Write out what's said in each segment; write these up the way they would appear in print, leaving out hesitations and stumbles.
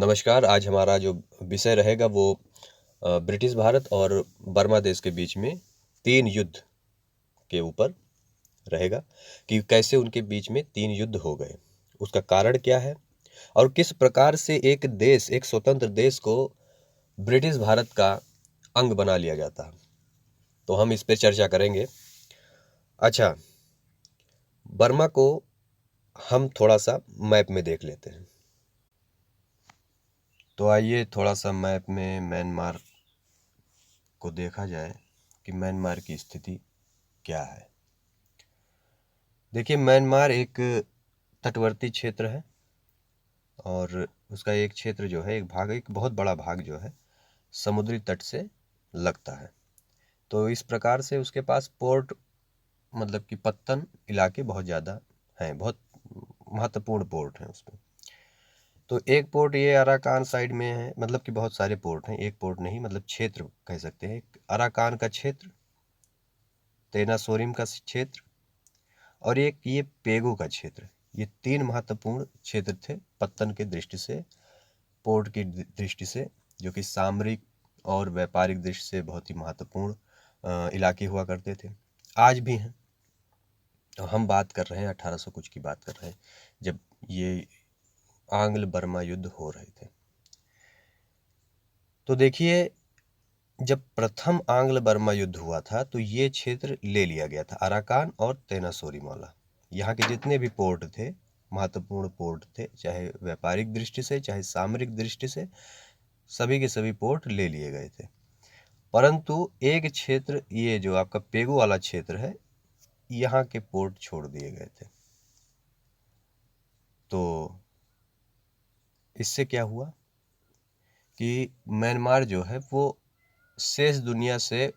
नमस्कार। आज हमारा जो विषय रहेगा वो ब्रिटिश भारत और बर्मा देश के बीच में 3 युद्ध के ऊपर रहेगा कि कैसे उनके बीच में 3 युद्ध हो गए, उसका कारण क्या है और किस प्रकार से एक स्वतंत्र देश को ब्रिटिश भारत का अंग बना लिया जाता है। तो हम इस पे चर्चा करेंगे। अच्छा, बर्मा को हम थोड़ा सा मैप में देख लेते हैं। तो आइए थोड़ा सा मैप में म्यांमार को देखा जाए कि म्यांमार की स्थिति क्या है। देखिए, म्यांमार एक तटवर्ती क्षेत्र है और उसका एक क्षेत्र जो है, एक बहुत बड़ा भाग जो है समुद्री तट से लगता है। तो इस प्रकार से उसके पास पोर्ट मतलब कि पत्तन इलाके बहुत ज़्यादा हैं, बहुत महत्वपूर्ण पोर्ट हैं उसमें। तो एक पोर्ट ये अराकान साइड में है, मतलब कि बहुत सारे पोर्ट हैं, एक पोर्ट नहीं, मतलब क्षेत्र कह सकते हैं। एक अराकान का क्षेत्र, तेनासोरिम का क्षेत्र और एक ये पेगो का क्षेत्र। ये 3 महत्वपूर्ण क्षेत्र थे पत्तन के दृष्टि से, पोर्ट की दृष्टि से, जो कि सामरिक और व्यापारिक दृष्टि से बहुत ही महत्वपूर्ण इलाके हुआ करते थे, आज भी हैं। तो हम बात कर रहे हैं 1800 कुछ की बात कर रहे हैं, जब ये आंग्ल बर्मा युद्ध हो रहे थे। तो देखिए, जब प्रथम आंग्ल बर्मा युद्ध हुआ था तो ये क्षेत्र ले लिया गया था, अराकान और तेनासोरी मौला। यहाँ के जितने भी पोर्ट थे, महत्वपूर्ण पोर्ट थे, चाहे व्यापारिक दृष्टि से चाहे सामरिक दृष्टि से, सभी के सभी पोर्ट ले लिए गए थे। परंतु एक क्षेत्र, ये जो आपका पेगो वाला क्षेत्र है, यहाँ के पोर्ट छोड़ दिए गए थे। तो इससे क्या हुआ कि म्यांमार जो है वो शेष दुनिया से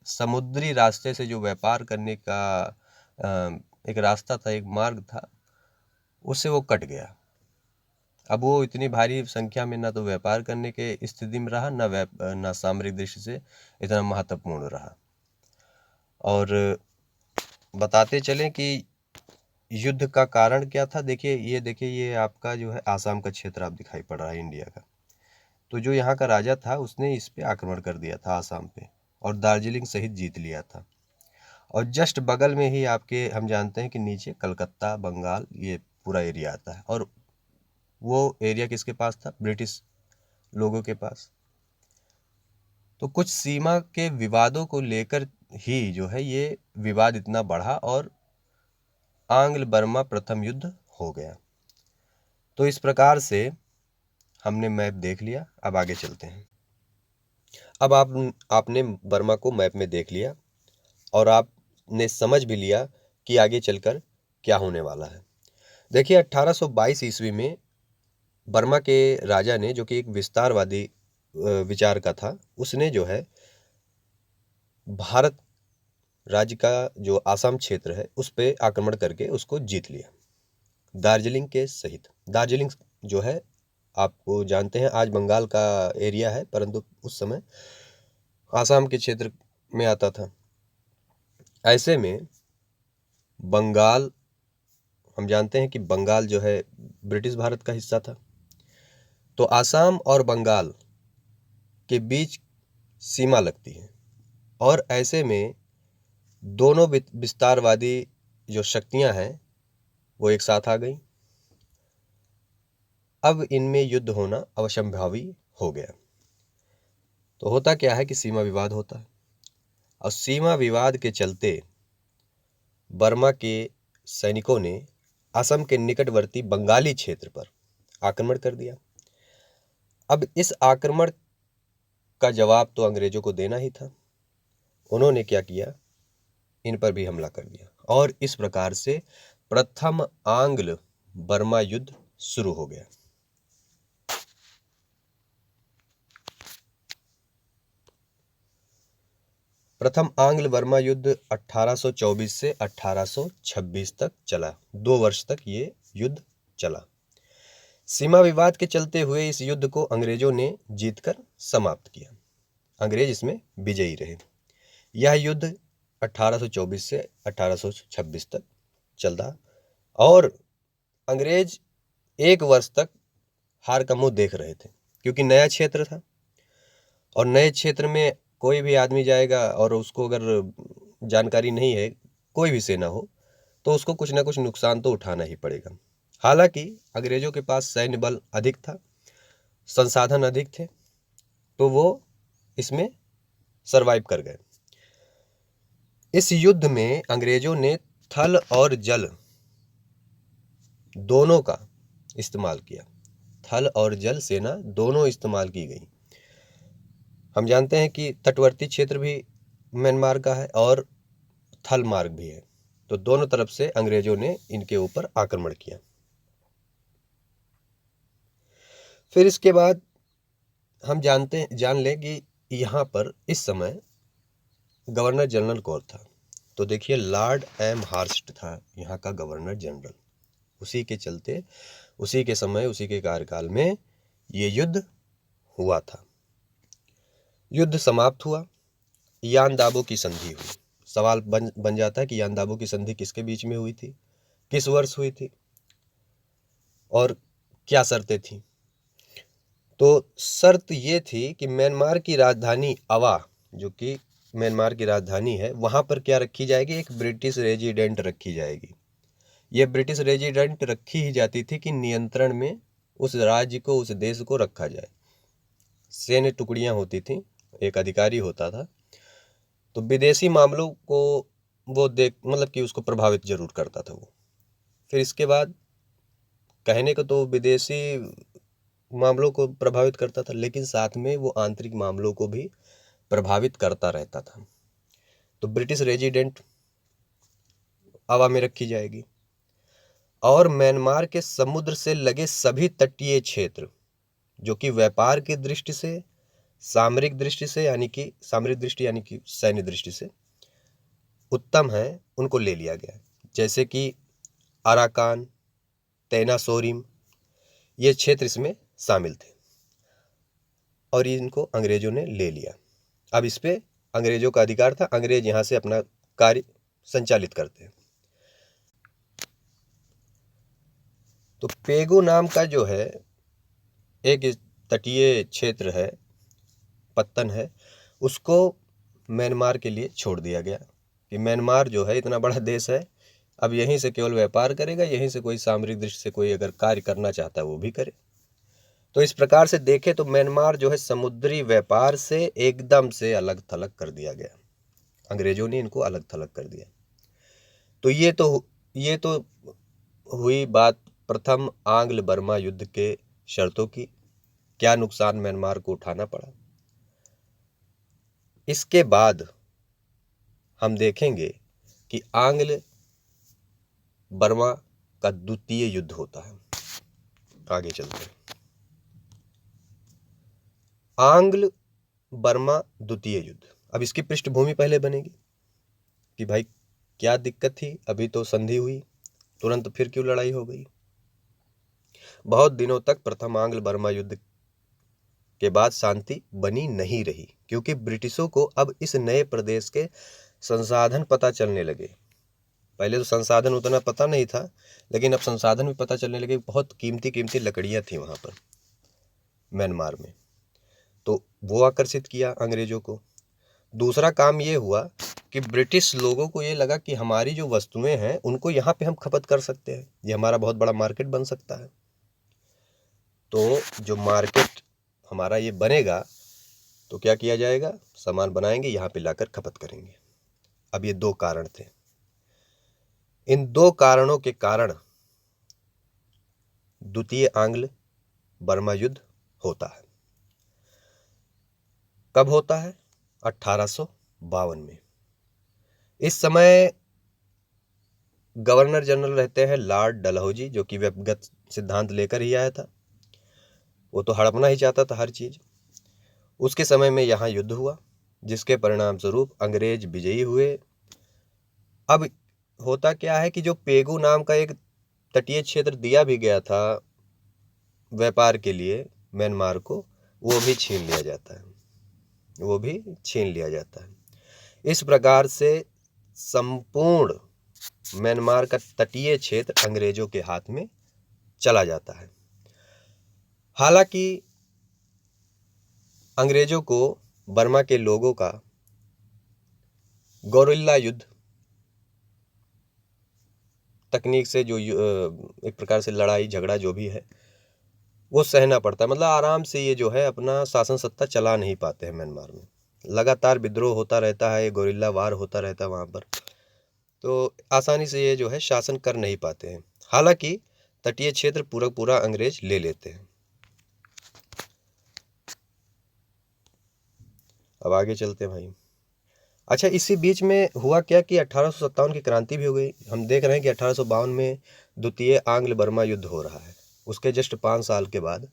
समुद्री रास्ते से जो व्यापार करने का एक रास्ता था, एक मार्ग था, उससे वो कट गया। अब वो इतनी भारी संख्या में ना तो व्यापार करने के स्थिति में रहा, ना सामरिक दृष्टि से इतना महत्वपूर्ण रहा। और बताते चलें कि युद्ध का कारण क्या था। देखिए ये आपका जो है आसाम का क्षेत्र आप दिखाई पड़ रहा है, इंडिया का। तो जो यहाँ का राजा था उसने इस पे आक्रमण कर दिया था, आसाम पे, और दार्जिलिंग सहित जीत लिया था। और जस्ट बगल में ही आपके हम जानते हैं कि नीचे कलकत्ता, बंगाल, ये पूरा एरिया आता है। और वो एरिया किसके पास था? ब्रिटिश लोगों के पास। तो कुछ सीमा के विवादों को लेकर ही जो है ये विवाद इतना बढ़ा और आंग्ल बर्मा प्रथम युद्ध हो गया। तो इस प्रकार से हमने मैप देख लिया, अब आगे चलते हैं। अब आपने बर्मा को मैप में देख लिया और आपने समझ भी लिया कि आगे चलकर क्या होने वाला है। देखिए, 1822 ईस्वी में बर्मा के राजा ने, जो कि एक विस्तारवादी विचार का था, उसने जो है भारत राज्य का जो आसाम क्षेत्र है उस पे आक्रमण करके उसको जीत लिया, दार्जिलिंग के सहित। दार्जिलिंग जो है आपको जानते हैं आज बंगाल का एरिया है, परंतु उस समय आसाम के क्षेत्र में आता था। ऐसे में बंगाल, हम जानते हैं कि बंगाल जो है ब्रिटिश भारत का हिस्सा था। तो आसाम और बंगाल के बीच सीमा लगती है और ऐसे में दोनों विस्तारवादी जो शक्तियां हैं वो एक साथ आ गई। अब इनमें युद्ध होना अवश्यंभावी हो गया। तो होता क्या है कि सीमा विवाद होता है और सीमा विवाद के चलते बर्मा के सैनिकों ने असम के निकटवर्ती बंगाली क्षेत्र पर आक्रमण कर दिया। अब इस आक्रमण का जवाब तो अंग्रेजों को देना ही था। उन्होंने क्या किया? इन पर भी हमला कर दिया और इस प्रकार से प्रथम आंग्ल बर्मा युद्ध शुरू हो गया। प्रथम आंग्ल बर्मा युद्ध 1824 से 1826 तक चला। 2 वर्ष तक ये युद्ध चला। सीमा विवाद के चलते हुए इस युद्ध को अंग्रेजों ने जीतकर समाप्त किया। अंग्रेज इसमें विजयी रहे। यह युद्ध 1824 से 1826 तक चला और अंग्रेज 1 वर्ष तक हार का मुंह देख रहे थे, क्योंकि नया क्षेत्र था और नए क्षेत्र में कोई भी आदमी जाएगा और उसको अगर जानकारी नहीं है, कोई भी सेना हो, तो उसको कुछ ना कुछ नुकसान तो उठाना ही पड़ेगा। हालांकि अंग्रेजों के पास सैन्य बल अधिक था, संसाधन अधिक थे, तो वो इसमें सरवाइव कर गए। इस युद्ध में अंग्रेजों ने थल और जल दोनों का इस्तेमाल किया। थल और जल सेना दोनों इस्तेमाल की गई। हम जानते हैं कि तटवर्ती क्षेत्र भी म्यांमार का है और थल मार्ग भी है, तो दोनों तरफ से अंग्रेजों ने इनके ऊपर आक्रमण किया। फिर इसके बाद हम जान लें कि यहाँ पर इस समय गवर्नर जनरल कौन था। तो देखिए, लॉर्ड एम हार्स्ट था यहाँ का गवर्नर जनरल। उसी के चलते, उसी के समय, उसी के कार्यकाल में ये युद्ध हुआ था। युद्ध समाप्त हुआ, यान दाबो की संधि हुई। सवाल बन जाता है कि यान दाबो की संधि किसके बीच में हुई थी, किस वर्ष हुई थी और क्या शर्तें थी। तो शर्त ये थी कि म्यांमार की राजधानी अवा, जो कि म्यांमार की राजधानी है, वहां पर क्या रखी जाएगी, एक ब्रिटिश रेजिडेंट रखी जाएगी। यह ब्रिटिश रेजिडेंट रखी ही जाती थी कि नियंत्रण में उस राज्य को, उस देश को रखा जाए। सैन्य टुकड़ियां होती थी, एक अधिकारी होता था, तो विदेशी मामलों को वो मतलब कि उसको प्रभावित जरूर करता था वो। फिर इसके बाद कहने को तो विदेशी मामलों को प्रभावित करता था, लेकिन साथ में वो आंतरिक मामलों को भी प्रभावित करता रहता था। तो ब्रिटिश रेजिडेंट अवा में रखी जाएगी और म्यांमार के समुद्र से लगे सभी तटीय क्षेत्र जो कि व्यापार की दृष्टि से, सामरिक दृष्टि से यानी कि सैन्य दृष्टि से उत्तम है, उनको ले लिया गया। जैसे कि अराकान, तैनासोरिम, ये क्षेत्र इसमें शामिल थे और इनको अंग्रेजों ने ले लिया। अब इस पे अंग्रेजों का अधिकार था, अंग्रेज यहाँ से अपना कार्य संचालित करते हैं। तो पेगो नाम का जो है एक तटीय क्षेत्र है, पत्तन है, उसको म्यांमार के लिए छोड़ दिया गया कि म्यांमार जो है इतना बड़ा देश है, अब यहीं से केवल व्यापार करेगा, यहीं से कोई सामरिक दृष्टि से कोई अगर कार्य करना चाहता है वो भी करे। तो इस प्रकार से देखें तो म्यांमार जो है समुद्री व्यापार से एकदम से अलग थलग कर दिया गया। अंग्रेजों ने इनको अलग थलग कर दिया। तो ये तो हुई बात प्रथम आंग्ल बर्मा युद्ध के शर्तों की, क्या नुकसान म्यांमार को उठाना पड़ा। इसके बाद हम देखेंगे कि आंग्ल बर्मा का द्वितीय युद्ध होता है। आगे चलते हैं। आंग्ल बर्मा द्वितीय युद्ध। अब इसकी पृष्ठभूमि पहले बनेगी कि भाई क्या दिक्कत थी, अभी तो संधि हुई, तुरंत फिर क्यों लड़ाई हो गई। बहुत दिनों तक प्रथम आंग्ल बर्मा युद्ध के बाद शांति बनी नहीं रही, क्योंकि ब्रिटिशों को अब इस नए प्रदेश के संसाधन पता चलने लगे। पहले तो संसाधन उतना पता नहीं था, लेकिन अब संसाधन भी पता चलने लगे। बहुत कीमती कीमती लकड़ियां थी वहां पर म्यांमार में, तो वो आकर्षित किया अंग्रेजों को। दूसरा काम ये हुआ कि ब्रिटिश लोगों को ये लगा कि हमारी जो वस्तुएं हैं उनको यहाँ पे हम खपत कर सकते हैं, ये हमारा बहुत बड़ा मार्केट बन सकता है। तो जो मार्केट हमारा ये बनेगा तो क्या किया जाएगा, सामान बनाएंगे, यहाँ पे लाकर खपत करेंगे। अब ये दो कारण थे। इन दो कारणों के कारण द्वितीय आंग्ल बर्मा युद्ध होता है। कब होता है, 1852 में। इस समय गवर्नर जनरल रहते हैं लॉर्ड डलहौजी, जो कि व्यक्तिगत सिद्धांत लेकर ही आया था। वो तो हड़पना ही चाहता था हर चीज। उसके समय में यहाँ युद्ध हुआ, जिसके परिणाम स्वरूप अंग्रेज विजयी हुए। अब होता क्या है कि जो पेगू नाम का एक तटीय क्षेत्र दिया भी गया था व्यापार के लिए म्यांमार को, वो भी छीन लिया जाता है। इस प्रकार से संपूर्ण म्यांमार का तटीय क्षेत्र अंग्रेजों के हाथ में चला जाता है। हालांकि अंग्रेजों को बर्मा के लोगों का गोरिल्ला युद्ध तकनीक से जो एक प्रकार से लड़ाई झगड़ा जो भी है वो सहना पड़ता है। मतलब आराम से ये जो है अपना शासन सत्ता चला नहीं पाते हैं म्यांमार में। लगातार विद्रोह होता रहता है, गोरिल्ला वार होता रहता है वहाँ पर, तो आसानी से ये जो है शासन कर नहीं पाते हैं। हालांकि तटीय क्षेत्र पूरा पूरा अंग्रेज ले लेते हैं। अब आगे चलते हैं भाई। अच्छा, इसी बीच में हुआ क्या कि 1857 की क्रांति भी हो गई। हम देख रहे हैं कि 1852 में द्वितीय आंग्ल बर्मा युद्ध हो रहा है। उसके जस्ट 5 साल के बाद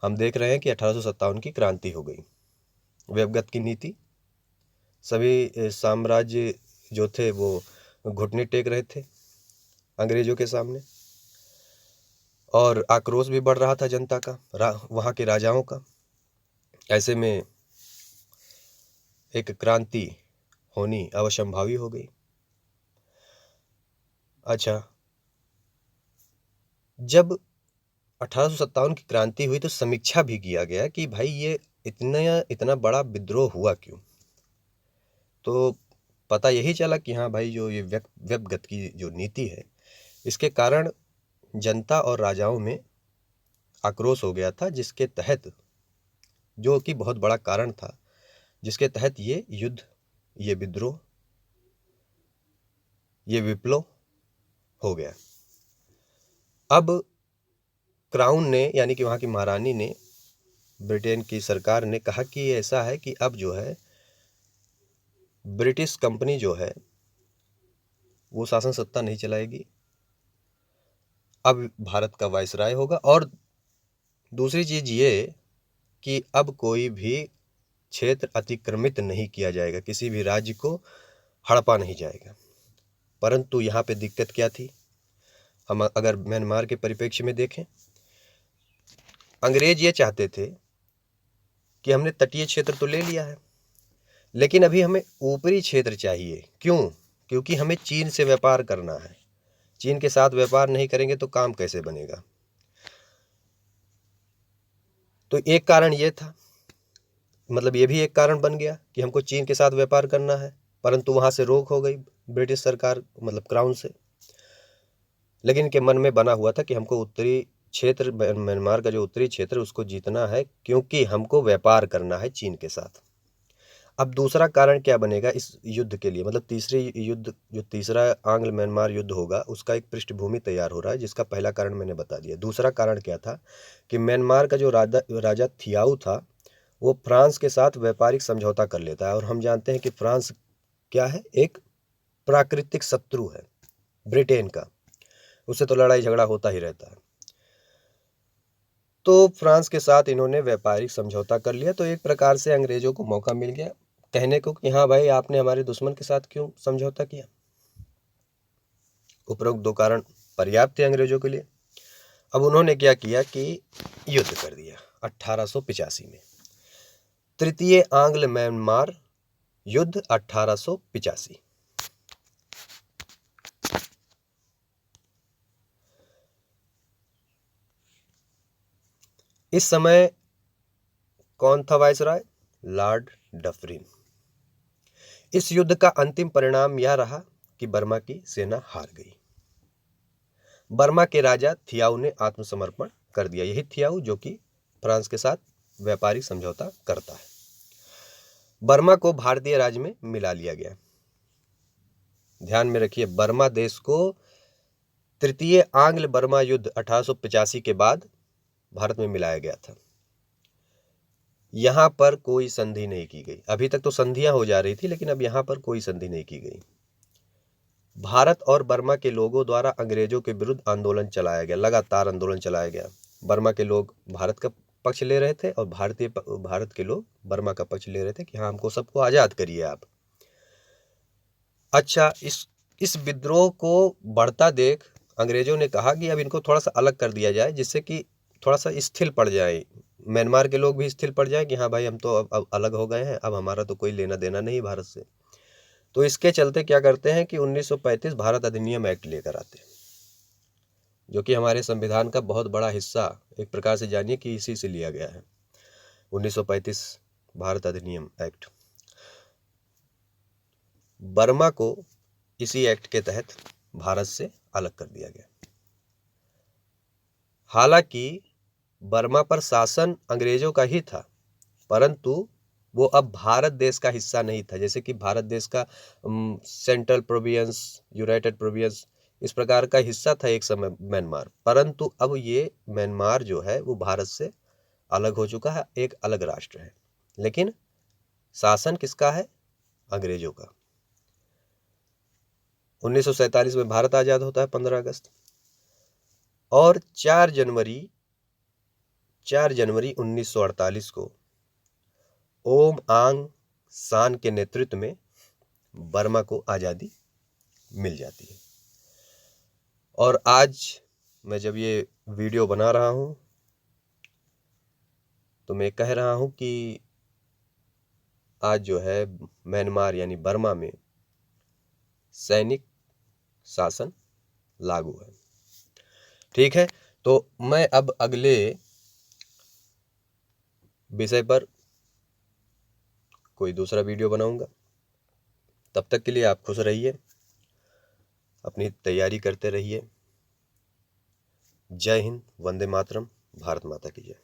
हम देख रहे हैं कि 1857 की क्रांति हो गई। वेबगत की नीति, सभी साम्राज्य जो थे वो घुटने टेक रहे थे अंग्रेजों के सामने, और आक्रोश भी बढ़ रहा था जनता का, वहाँ के राजाओं का। ऐसे में एक क्रांति होनी अवश्यंभावी हो गई। अच्छा, जब 1857 की क्रांति हुई तो समीक्षा भी किया गया कि भाई ये इतना बड़ा विद्रोह हुआ क्यों। तो पता यही चला कि हाँ भाई, जो ये व्यक्तिगत की जो नीति है इसके कारण जनता और राजाओं में आक्रोश हो गया था, जिसके तहत, जो कि बहुत बड़ा कारण था, जिसके तहत ये युद्ध, ये विद्रोह, ये विप्लव हो गया। अब क्राउन ने, यानी कि वहाँ की महारानी ने, ब्रिटेन की सरकार ने कहा कि ऐसा है कि अब जो है ब्रिटिश कंपनी जो है वो शासन सत्ता नहीं चलाएगी, अब भारत का वायसराय होगा। और दूसरी चीज ये कि अब कोई भी क्षेत्र अतिक्रमित नहीं किया जाएगा, किसी भी राज्य को हड़पा नहीं जाएगा। परंतु यहाँ पे दिक्कत क्या थी, हम अगर म्यांमार के परिप्रेक्ष्य में देखें, अंग्रेज ये चाहते थे कि हमने तटीय क्षेत्र तो ले लिया है, लेकिन अभी हमें ऊपरी क्षेत्र चाहिए। क्यों? क्योंकि हमें चीन से व्यापार करना है। चीन के साथ व्यापार नहीं करेंगे तो काम कैसे बनेगा। तो एक कारण ये था, मतलब ये भी एक कारण बन गया कि हमको चीन के साथ व्यापार करना है, परंतु वहां से रोक हो गई ब्रिटिश सरकार, मतलब क्राउन से। लेकिन इनके मन में बना हुआ था कि हमको उत्तरी क्षेत्र, म्यांमार का जो उत्तरी क्षेत्र उसको जीतना है, क्योंकि हमको व्यापार करना है चीन के साथ। अब दूसरा कारण क्या बनेगा इस युद्ध के लिए, मतलब तीसरी युद्ध, जो तीसरा आंग्ल म्यांमार युद्ध होगा, उसका एक पृष्ठभूमि तैयार हो रहा है, जिसका पहला कारण मैंने बता दिया। दूसरा कारण क्या था कि म्यांमार का जो राजा थियाऊ था वो फ्रांस के साथ व्यापारिक समझौता कर लेता है। और हम जानते हैं कि फ्रांस क्या है, एक प्राकृतिक शत्रु है ब्रिटेन का, उससे तो लड़ाई झगड़ा होता ही रहता है। तो फ्रांस के साथ इन्होंने व्यापारिक समझौता कर लिया। तो एक प्रकार से अंग्रेजों को मौका मिल गया कहने को कि हाँ भाई, आपने हमारे दुश्मन के साथ क्यों समझौता किया। उपरोक्त दो कारण पर्याप्त थे अंग्रेजों के लिए। अब उन्होंने क्या किया कि युद्ध कर दिया 1885 में, तृतीय आंग्ल म्यांमार युद्ध 1885। इस समय कौन था वायसराय? Lord Dufferin. इस युद्ध का अंतिम परिणाम यह रहा कि बर्मा की सेना हार गई। बर्मा के राजा थियाऊ ने आत्मसमर्पण कर दिया। यही थियाऊ जो कि फ्रांस के साथ व्यापारिक समझौता करता है। बर्मा को भारतीय राज्य में मिला लिया गया। ध्यान में रखिए, बर्मा देश को तृतीय आंग्ल बर्मा युद्ध 1885 के बाद भारत में मिलाया गया था। यहां पर कोई संधि नहीं की गई। अभी तक तो संधियां हो जा रही थी, लेकिन अब यहां पर कोई संधि नहीं की गई। भारत और बर्मा के लोगों द्वारा अंग्रेजों के विरुद्ध आंदोलन चलाया गया, लगातार आंदोलन चलाया गया। बर्मा के लोग भारत का पक्ष ले रहे थे और भारत के लोग बर्मा का पक्ष ले रहे थे कि हाँ, हमको सबको आजाद करिए आप। अच्छा, इस विद्रोह को बढ़ता देख अंग्रेजों ने कहा कि अब इनको थोड़ा सा अलग कर दिया जाए, जिससे कि थोड़ा सा स्थिर पड़ जाए, म्यांमार के लोग भी स्थिर पड़ जाए कि हाँ भाई, हम तो अब अलग हो गए हैं, अब हमारा तो कोई लेना देना नहीं भारत से। तो इसके चलते क्या करते हैं कि 1935 भारत अधिनियम एक्ट लेकर आते हैं। जो कि हमारे संविधान का बहुत बड़ा हिस्सा, एक प्रकार से जानिए कि इसी से लिया गया है। 1935 भारत अधिनियम एक्ट, बर्मा को इसी एक्ट के तहत भारत से अलग कर दिया गया। हालांकि बर्मा पर शासन अंग्रेजों का ही था, परंतु वो अब भारत देश का हिस्सा नहीं था। जैसे कि भारत देश का सेंट्रल प्रोविंस, यूनाइटेड प्रोविंस, इस प्रकार का हिस्सा था एक समय म्यांमार, परंतु अब ये म्यांमार जो है वो भारत से अलग हो चुका है, एक अलग राष्ट्र है। लेकिन शासन किसका है? अंग्रेजों का। 1947 में भारत आजाद होता है 15 अगस्त, और 4 जनवरी 1948 को ओम आंग सान के नेतृत्व में बर्मा को आज़ादी मिल जाती है। और आज मैं जब ये वीडियो बना रहा हूँ तो मैं कह रहा हूँ कि आज जो है म्यांमार यानी बर्मा में सैनिक शासन लागू है। ठीक है, तो मैं अब अगले विषय पर कोई दूसरा वीडियो बनाऊंगा। तब तक के लिए आप खुश रहिए, अपनी तैयारी करते रहिए। जय हिंद, वंदे मातरम, भारत माता की जय।